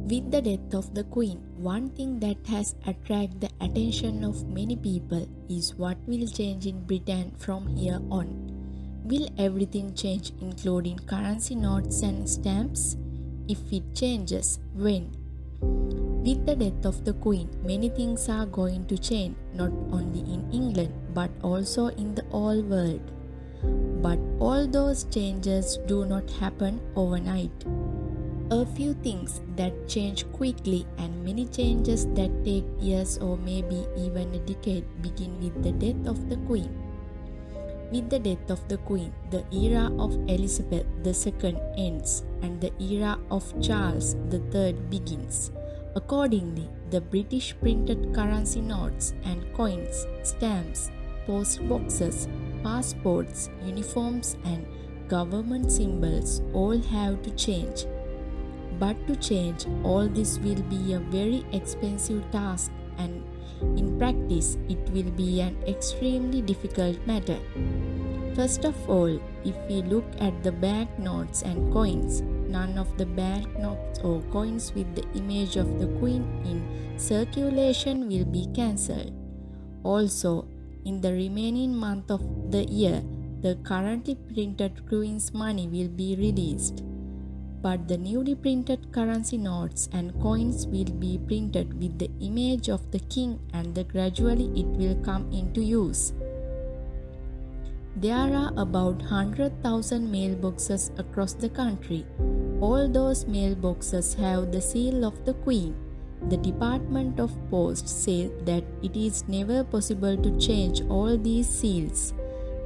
With the death of the Queen, one thing that has attracted the attention of many people is what will change in Britain from here on. Will everything change, including currency notes and stamps? If it changes, when? With the death of the Queen, many things are going to change, not only in England but also in the whole world. But all those changes do not happen overnight. A few things that change quickly and many changes that take years or maybe even a decade begin with the death of the Queen. With the death of the Queen, the era of Elizabeth II ends and the era of Charles III begins. Accordingly, the British printed currency notes and coins, stamps, post boxes, passports, uniforms, and government symbols all have to change. But to change all this will be a very expensive task, and in practice it will be an extremely difficult matter. First of all, if we look at the banknotes and coins, none of the banknotes or coins with the image of the Queen in circulation will be cancelled. Also, in the remaining month of the year, the currently printed Queen's money will be released. But the newly printed currency notes and coins will be printed with the image of the king, and gradually it will come into use. There are about 100,000 mailboxes across the country. All those mailboxes have the seal of the Queen. The Department of Post says that it is never possible to change all these seals.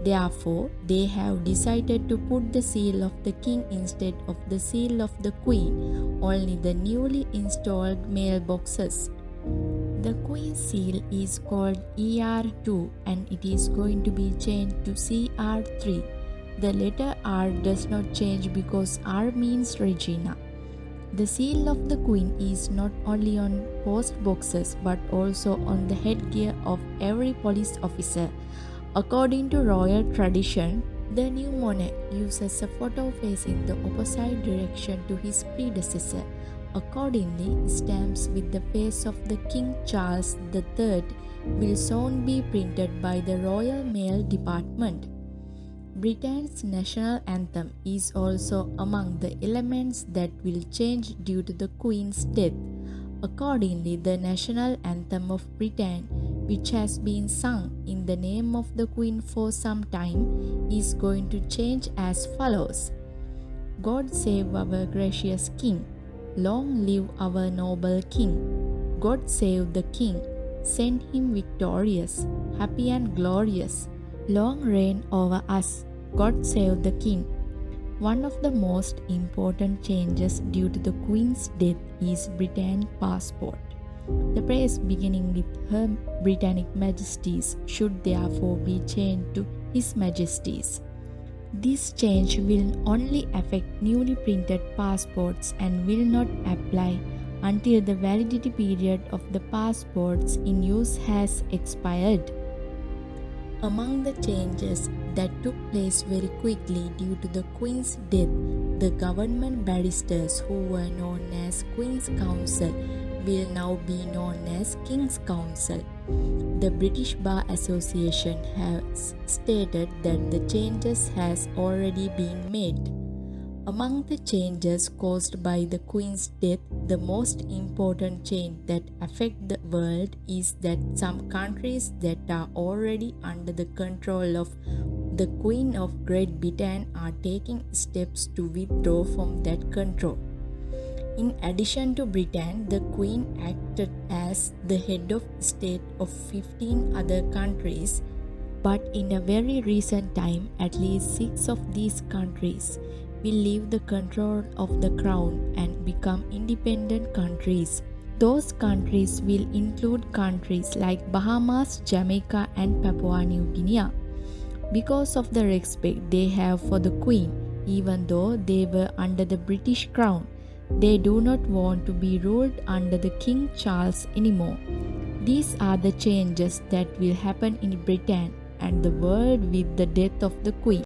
Therefore, they have decided to put the seal of the king instead of the seal of the Queen, only the newly installed mailboxes. The Queen's seal is called ER2 and it is going to be changed to CR3. The letter R does not change because R means Regina. The seal of the Queen is not only on post boxes but also on the headgear of every police officer. According to royal tradition, the new monarch uses a photo facing the opposite direction to his predecessor. Accordingly, stamps with the face of the King Charles III will soon be printed by the Royal Mail Department. Britain's national anthem is also among the elements that will change due to the Queen's death. Accordingly, the national anthem of Britain, which has been sung in the name of the Queen for some time, is going to change as follows. God save our gracious King. Long live our noble King. God save the King. Send him victorious, happy and glorious. Long reign over us. God save the King. One of the most important changes due to the Queen's death is Britain's passport. The phrase beginning with Her Britannic Majesties should therefore be changed to His Majesties. This change will only affect newly printed passports and will not apply until the validity period of the passports in use has expired. Among the changes that took place very quickly due to the Queen's death, the government barristers who were known as Queen's Counsel will now be known as King's Counsel. The British Bar Association has stated that the changes has already been made. Among the changes caused by the Queen's death, the most important change that affect the world is that some countries that are already under the control of the Queen of Great Britain are taking steps to withdraw from that control. In addition to Britain, the Queen acted as the head of state of 15 other countries, but in a very recent time, at least 6 of these countries will leave the control of the crown and become independent countries. Those countries will include countries like Bahamas, Jamaica, and Papua New Guinea. Because of the respect they have for the Queen, even though they were under the British crown, they do not want to be ruled under the King Charles anymore. These are the changes that will happen in Britain and the world with the death of the Queen.